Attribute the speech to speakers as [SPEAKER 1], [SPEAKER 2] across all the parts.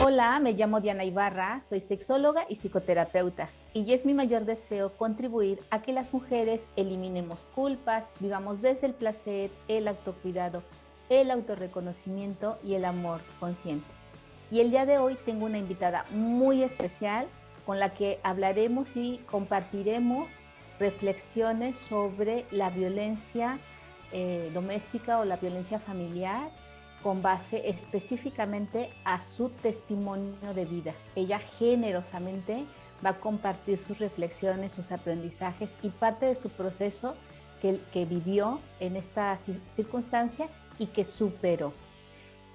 [SPEAKER 1] Hola, me llamo Diana Ibarra, soy sexóloga y psicoterapeuta y es mi mayor deseo contribuir a que las mujeres eliminemos culpas, vivamos desde el placer, el autocuidado, el autorreconocimiento y el amor consciente. Y el día de hoy tengo una invitada muy especial con la que hablaremos y compartiremos reflexiones sobre la violencia doméstica o la violencia familiar con base específicamente a su testimonio de vida. Ella generosamente va a compartir sus reflexiones, sus aprendizajes y parte de su proceso que vivió en esta circunstancia y que superó.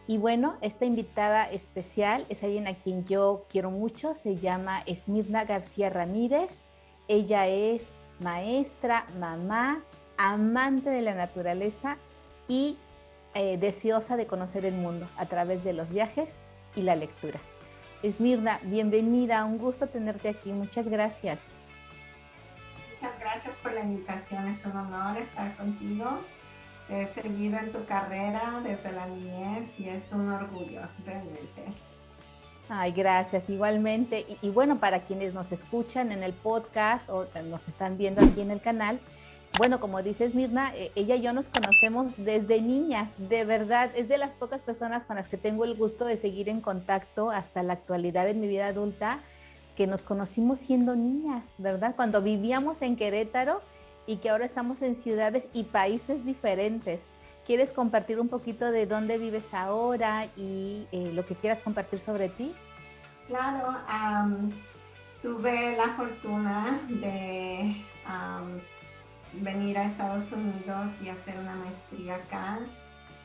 [SPEAKER 1] Y bueno, esta invitada especial es alguien a quien yo quiero mucho, se llama Esmirna García Ramírez. Ella es maestra, mamá, amante de la naturaleza y deseosa de conocer el mundo a través de los viajes y la lectura. Esmirna, bienvenida, un gusto tenerte aquí, muchas gracias.
[SPEAKER 2] Muchas gracias por la invitación, es un honor estar contigo. Te he seguido en tu carrera desde la niñez y es un orgullo, realmente.
[SPEAKER 1] Ay, gracias, igualmente. Y bueno, para quienes nos escuchan en el podcast o nos están viendo aquí en el canal, bueno, como dices Mirna, ella y yo nos conocemos desde niñas, de verdad, es de las pocas personas con las que tengo el gusto de seguir en contacto hasta la actualidad en mi vida adulta, que nos conocimos siendo niñas, ¿verdad? Cuando vivíamos en Querétaro y que ahora estamos en ciudades y países diferentes. ¿Quieres compartir un poquito de dónde vives ahora y lo que quieras compartir sobre ti?
[SPEAKER 2] Claro, tuve la fortuna de venir a Estados Unidos y hacer una maestría acá,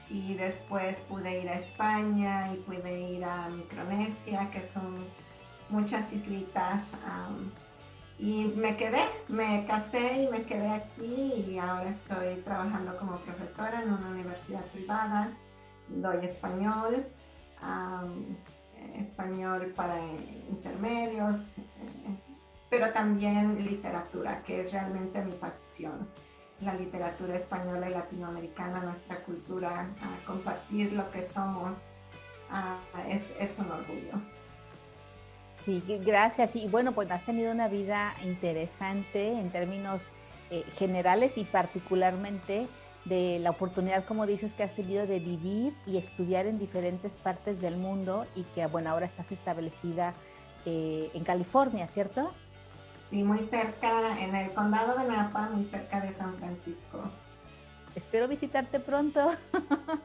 [SPEAKER 2] y después pude ir a España y pude ir a Micronesia, que son muchas islitas, y me casé y me quedé aquí, y ahora estoy trabajando como profesora en una universidad privada. Doy español, español para intermedios, pero también literatura, que es realmente mi pasión. La literatura española y latinoamericana, nuestra cultura, compartir lo que somos, es un orgullo.
[SPEAKER 1] Sí, gracias. Y bueno, pues has tenido una vida interesante en términos generales y particularmente de la oportunidad, como dices, que has tenido de vivir y estudiar en diferentes partes del mundo y que, bueno, ahora estás establecida en California, ¿cierto?
[SPEAKER 2] Sí, muy cerca, en el condado de Napa, muy cerca de San Francisco.
[SPEAKER 1] Espero visitarte pronto.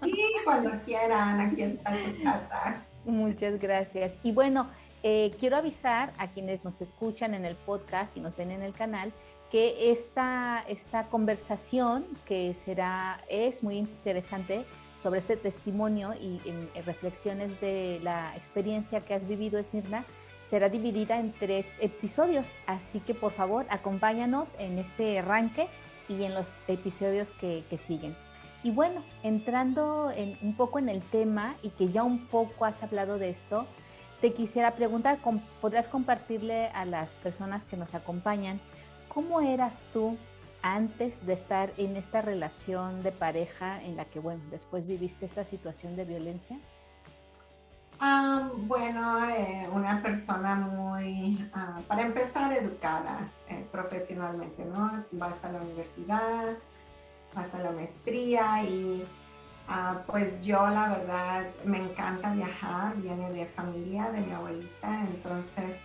[SPEAKER 2] Y cuando quieran, aquí está su casa.
[SPEAKER 1] Muchas gracias. Y bueno, quiero avisar a quienes nos escuchan en el podcast y nos ven en el canal que esta conversación es muy interesante sobre este testimonio y reflexiones de la experiencia que has vivido, Esmirna, será dividida en 3 episodios. Así que por favor, acompáñanos en este arranque y en los episodios que siguen. Y bueno, entrando un poco en el tema y que ya un poco has hablado de esto, te quisiera preguntar, ¿podrás compartirle a las personas que nos acompañan cómo eras tú antes de estar en esta relación de pareja en la que, bueno, después viviste esta situación de violencia?
[SPEAKER 2] Bueno, una persona muy, para empezar, educada profesionalmente, ¿no? Vas a la universidad, vas a la maestría y pues yo la verdad me encanta viajar, viene de familia, de mi abuelita, entonces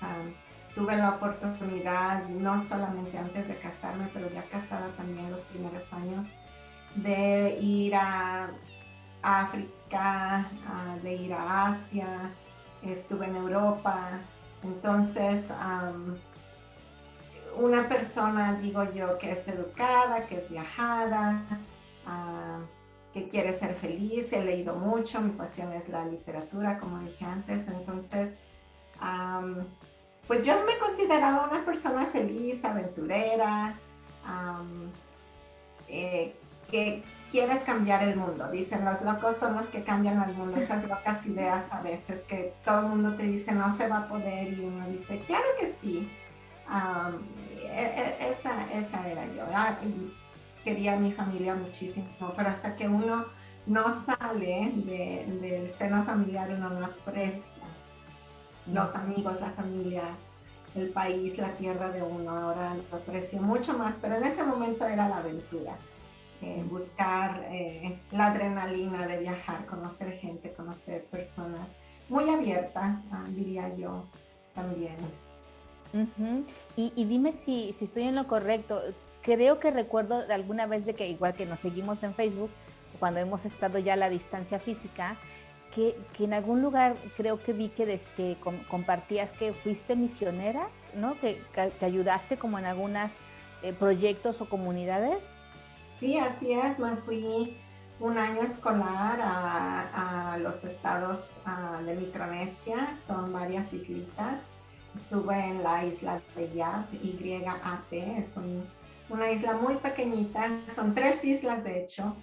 [SPEAKER 2] tuve la oportunidad, no solamente antes de casarme, pero ya casada también los primeros años, de ir a África, de ir a Asia, estuve en Europa, entonces una persona, digo yo, que es educada, que es viajada, que quiere ser feliz, he leído mucho, mi pasión es la literatura, como dije antes, entonces pues yo me consideraba una persona feliz, aventurera, que quieres cambiar el mundo. Dicen, los locos son los que cambian al mundo. Esas locas ideas a veces que todo el mundo te dice no se va a poder y uno dice, claro que sí. Esa era yo. Quería a mi familia muchísimo, pero hasta que uno no sale del seno familiar, uno no aprecia los amigos, la familia, el país, la tierra de uno. Ahora lo aprecio mucho más, pero en ese momento era la aventura. Buscar la adrenalina de viajar, conocer gente, conocer personas. Muy abierta, diría yo también.
[SPEAKER 1] Y dime si estoy en lo correcto. Creo que recuerdo alguna vez de que igual que nos seguimos en Facebook, cuando hemos estado ya a la distancia física, que en algún lugar creo que vi que compartías que fuiste misionera, ¿no? Que ayudaste como en algunos proyectos o comunidades.
[SPEAKER 2] Sí, así es. Me fui un año escolar a los estados de Micronesia. Son varias islitas. Estuve en la isla de Yap, Y-A-P. Es una isla muy pequeñita. Son 3 islas, de hecho.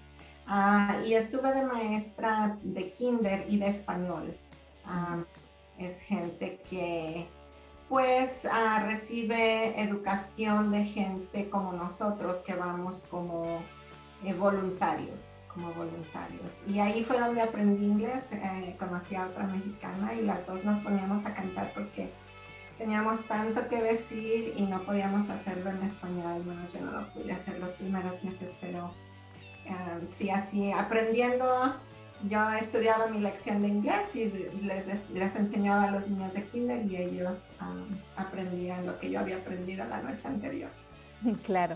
[SPEAKER 2] Y estuve de maestra de kinder y de español. Es gente que pues recibe educación de gente como nosotros que vamos como voluntarios. Y ahí fue donde aprendí inglés. Conocí a otra mexicana y las dos nos poníamos a cantar porque teníamos tanto que decir y no podíamos hacerlo en español. Bueno, yo no lo pude hacer los primeros meses, pero sí, así aprendiendo. Yo estudiaba mi lección de inglés y les enseñaba a los niños de kinder y ellos aprendían lo que yo había aprendido la noche anterior.
[SPEAKER 1] Claro.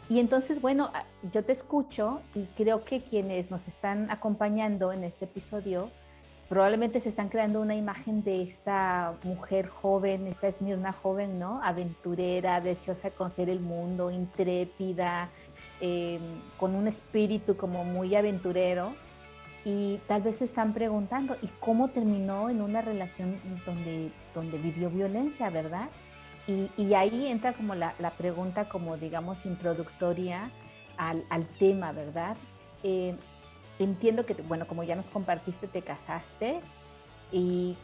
[SPEAKER 1] Y entonces, bueno, yo te escucho y creo que quienes nos están acompañando en este episodio probablemente se están creando una imagen de esta mujer joven, esta Esmirna joven, ¿no? Aventurera, deseosa de conocer el mundo, intrépida, con un espíritu como muy aventurero. Y tal vez se están preguntando, ¿y cómo terminó en una relación donde vivió violencia, verdad? Y ahí entra como la pregunta como, digamos, introductoria al tema, ¿verdad? Eh, Entiendo que, bueno, como ya nos compartiste, te casaste y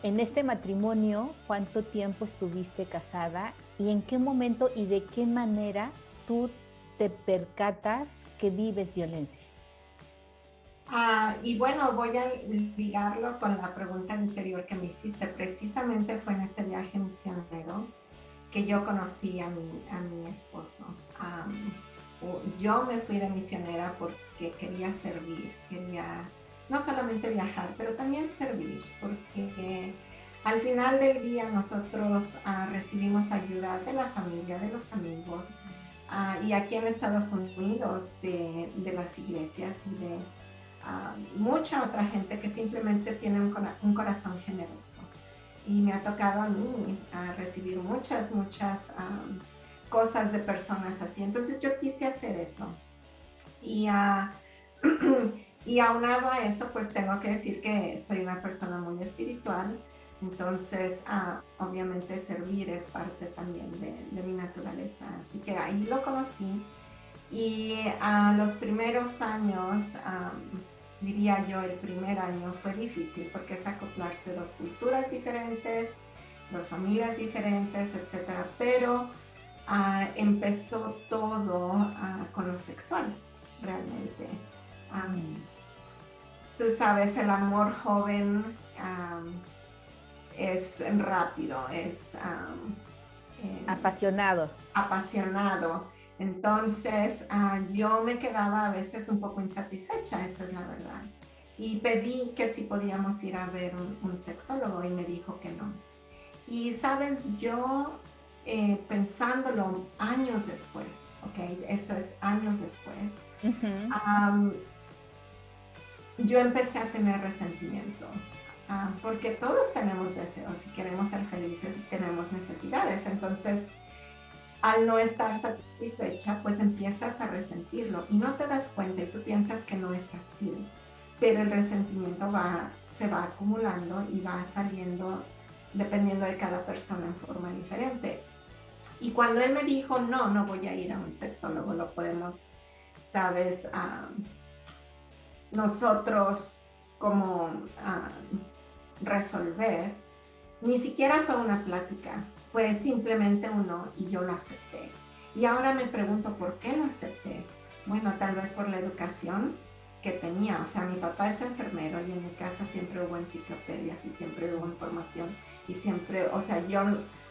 [SPEAKER 1] en este matrimonio, ¿cuánto tiempo estuviste casada y en qué momento y de qué manera tú te percatas que vives violencia?
[SPEAKER 2] Y bueno, voy a ligarlo con la pregunta anterior que me hiciste. Precisamente fue en ese viaje misionero que yo conocí a mi esposo. Yo me fui de misionera porque quería servir, quería no solamente viajar, pero también servir, porque al final del día nosotros recibimos ayuda de la familia, de los amigos, y aquí en Estados Unidos de las iglesias y de mucha otra gente que simplemente tiene un corazón generoso. Y me ha tocado a mí recibir muchas cosas de personas así. Entonces yo quise hacer eso. Y, y aunado a eso, pues tengo que decir que soy una persona muy espiritual. Entonces, obviamente servir es parte también de mi naturaleza. Así que ahí lo conocí. Y los primeros años, diría yo, el primer año fue difícil porque es acoplarse dos culturas diferentes, dos familias diferentes, etcétera. Pero empezó todo con lo sexual, realmente. Tú sabes, el amor joven es rápido, es
[SPEAKER 1] Apasionado.
[SPEAKER 2] apasionado. Entonces, yo me quedaba a veces un poco insatisfecha, esa es la verdad. Y pedí que si podíamos ir a ver un sexólogo y me dijo que no. Y sabes, yo pensándolo años después, ¿ok? Esto es años después, yo empecé a tener resentimiento. Porque todos tenemos deseos y queremos ser felices y tenemos necesidades. Entonces, al no estar satisfecha, pues empiezas a resentirlo y no te das cuenta y tú piensas que no es así, pero el resentimiento se va acumulando y va saliendo dependiendo de cada persona en forma diferente. Y cuando él me dijo, no voy a ir a un sexólogo, lo podemos, sabes, nosotros como resolver, ni siquiera fue una plática, fue simplemente un no y yo lo acepté. Y ahora me pregunto por qué lo acepté. Bueno, tal vez por la educación que tenía. O sea, mi papá es enfermero y en mi casa siempre hubo enciclopedias y siempre hubo información y siempre, o sea,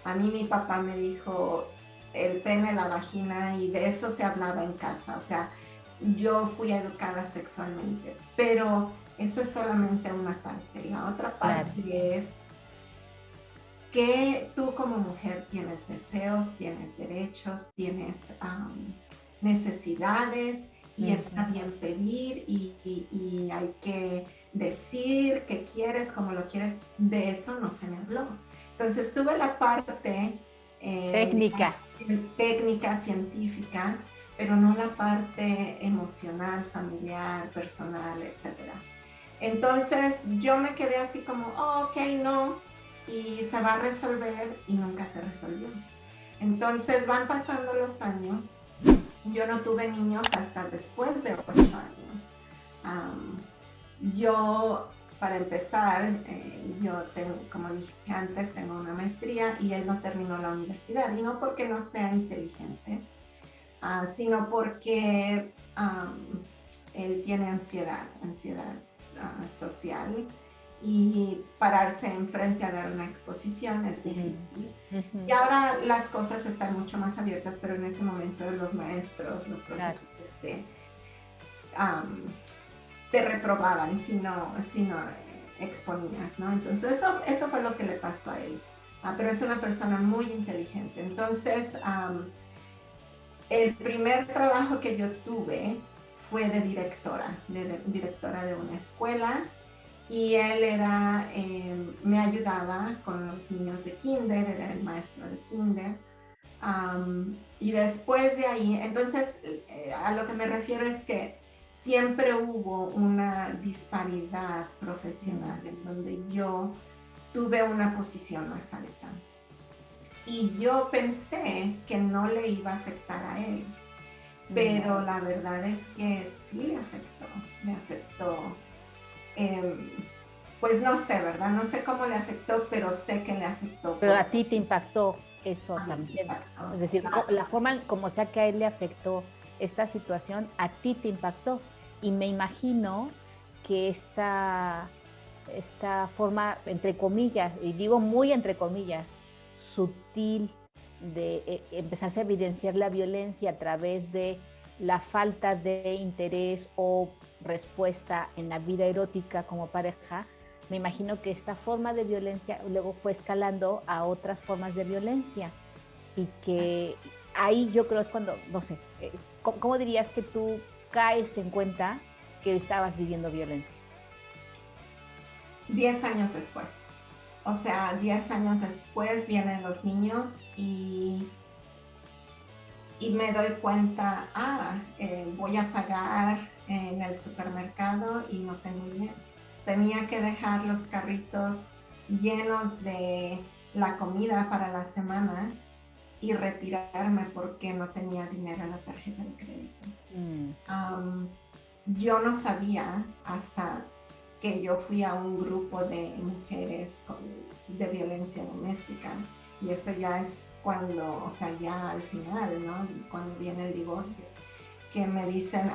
[SPEAKER 2] a mí mi papá me dijo el pene, la vagina y de eso se hablaba en casa. O sea, yo fui educada sexualmente, pero eso es solamente una parte. La otra parte es que tú como mujer tienes deseos, tienes derechos, tienes necesidades y está bien pedir y hay que decir qué quieres, cómo lo quieres. De eso no se me habló. Entonces tuve la parte técnica, científica, pero no la parte emocional, familiar, personal, etc. Entonces yo me quedé así como, oh, ok, no, y se va a resolver y nunca se resolvió. Entonces van pasando los años, yo no tuve niños hasta después de 8 años. Yo, para empezar, yo tengo, como dije antes, tengo una maestría y él no terminó la universidad, y no porque no sea inteligente, sino porque él tiene ansiedad social, y pararse enfrente a dar una exposición es difícil. Y ahora las cosas están mucho más abiertas, pero en ese momento los maestros, los profesores te reprobaban si no exponías, ¿no? Entonces eso fue lo que le pasó a él. Pero es una persona muy inteligente. Entonces, el primer trabajo que yo tuve fue de directora de una escuela, y él me ayudaba con los niños de kinder, era el maestro de kinder. Y después de ahí, entonces, a lo que me refiero es que siempre hubo una disparidad profesional en donde yo tuve una posición más alta. Y yo pensé que no le iba a afectar a él, pero la verdad es que sí le afectó. Pues no sé, ¿verdad? No sé cómo le afectó, pero sé que le afectó.
[SPEAKER 1] Pero a ti te impactó eso también. Es decir, claro, la forma como sea que a él le afectó esta situación, a ti te impactó. Y me imagino que esta forma, entre comillas, y digo muy entre comillas, sutil de empezarse a evidenciar la violencia a través de la falta de interés o respuesta en la vida erótica como pareja, me imagino que esta forma de violencia luego fue escalando a otras formas de violencia, y que ahí yo creo es cuando, no sé, ¿cómo dirías que tú caes en cuenta que estabas viviendo violencia?
[SPEAKER 2] 10 años después. O sea, 10 años después vienen los niños y me doy cuenta, voy a pagar en el supermercado y no tengo dinero. Tenía que dejar los carritos llenos de la comida para la semana y retirarme porque no tenía dinero en la tarjeta de crédito. Yo no sabía hasta que yo fui a un grupo de mujeres de violencia doméstica, y esto ya es cuando, o sea, ya al final, ¿no? Cuando viene el divorcio, que me dicen,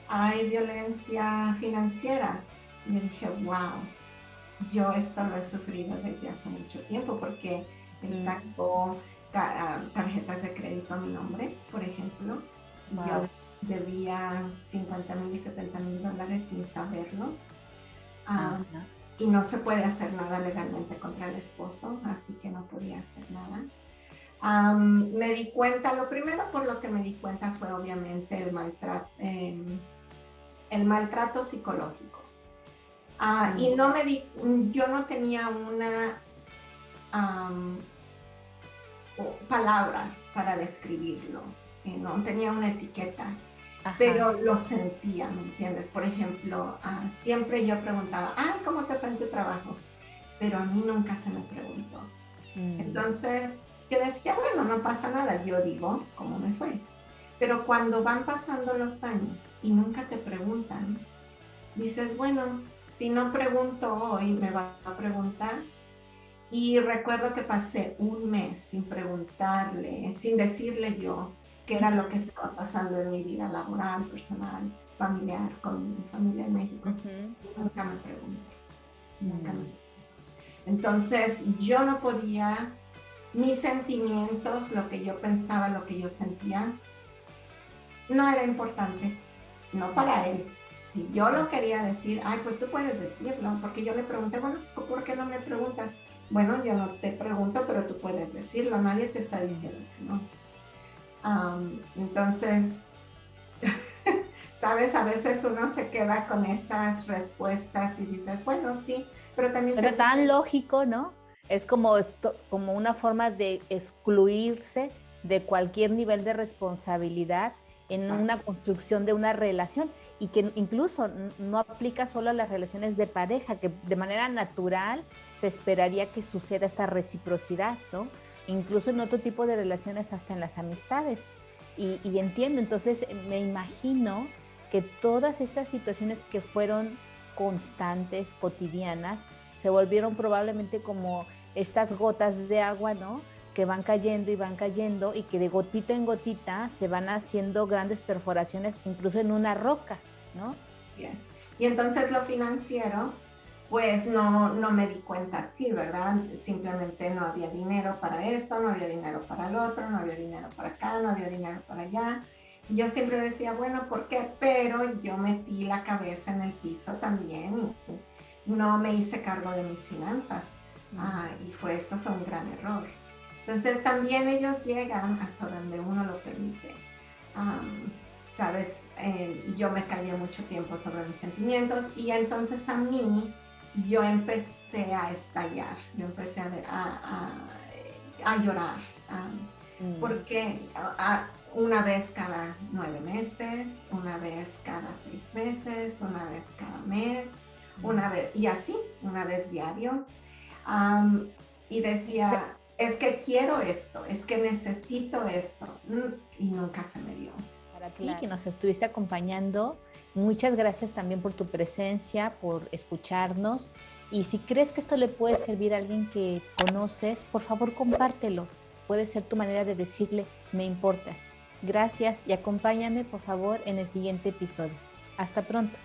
[SPEAKER 2] hay violencia financiera. Y yo dije, wow, yo esto lo he sufrido desde hace mucho tiempo, porque él sacó tarjetas de crédito a mi nombre, por ejemplo. Wow. Yo debía $50,000 y $70,000 sin saberlo. Y no se puede hacer nada legalmente contra el esposo, así que no podía hacer nada. Me di cuenta, lo primero por lo que me di cuenta fue obviamente el maltrato psicológico. Y yo no tenía palabras para describirlo, no tenía una etiqueta. Ajá. Pero lo sentía, ¿me entiendes? Por ejemplo, siempre yo preguntaba, ¿cómo te fue en tu trabajo? Pero a mí nunca se me preguntó. Entonces, yo decía, bueno, no pasa nada, yo digo, ¿cómo me fue? Pero cuando van pasando los años y nunca te preguntan, dices, bueno, si no pregunto hoy, me va a preguntar. Y recuerdo que pasé un mes sin preguntarle, sin decirle yo qué era lo que estaba pasando en mi vida laboral, personal, familiar, con mi familia en México. Nunca me pregunté, nunca me pregunté. Entonces yo no podía, mis sentimientos, lo que yo pensaba, lo que yo sentía, no era importante, no para él. Si yo lo quería decir, ay, pues tú puedes decirlo, porque yo le pregunté, bueno, ¿por qué no me preguntas? Bueno, yo no te pregunto, pero tú puedes decirlo, nadie te está diciendo que no. Entonces, sabes, a veces uno se queda con esas respuestas y dices, bueno, sí, pero también...
[SPEAKER 1] Suena tan lógico, ¿no? Es como, como una forma de excluirse de cualquier nivel de responsabilidad en una construcción de una relación y que incluso no aplica solo a las relaciones de pareja, que de manera natural se esperaría que suceda esta reciprocidad, ¿no? Incluso en otro tipo de relaciones, hasta en las amistades. Y entiendo, entonces me imagino que todas estas situaciones que fueron constantes, cotidianas, se volvieron probablemente como estas gotas de agua, ¿no? Que van cayendo y que de gotita en gotita se van haciendo grandes perforaciones, incluso en una roca, ¿no?
[SPEAKER 2] Yes. Y entonces lo financiero, pues no me di cuenta así, ¿verdad? Simplemente no había dinero para esto, no había dinero para el otro, no había dinero para acá, no había dinero para allá. Yo siempre decía, bueno, ¿por qué? Pero yo metí la cabeza en el piso también y no me hice cargo de mis finanzas. Y eso fue un gran error. Entonces también ellos llegan hasta donde uno lo permite. Sabes, yo me callé mucho tiempo sobre mis sentimientos y entonces a mí yo empecé a estallar, yo empecé a llorar, porque una vez cada 9 meses, una vez cada 6 meses, una vez cada mes, una vez, y así, una vez diario. Y decía, es que quiero esto, es que necesito esto, y nunca se me dio.
[SPEAKER 1] Para ti, que nos estuviste acompañando, muchas gracias también por tu presencia, por escucharnos, y si crees que esto le puede servir a alguien que conoces, por favor compártelo, puede ser tu manera de decirle, me importas. Gracias y acompáñame por favor en el siguiente episodio. Hasta pronto.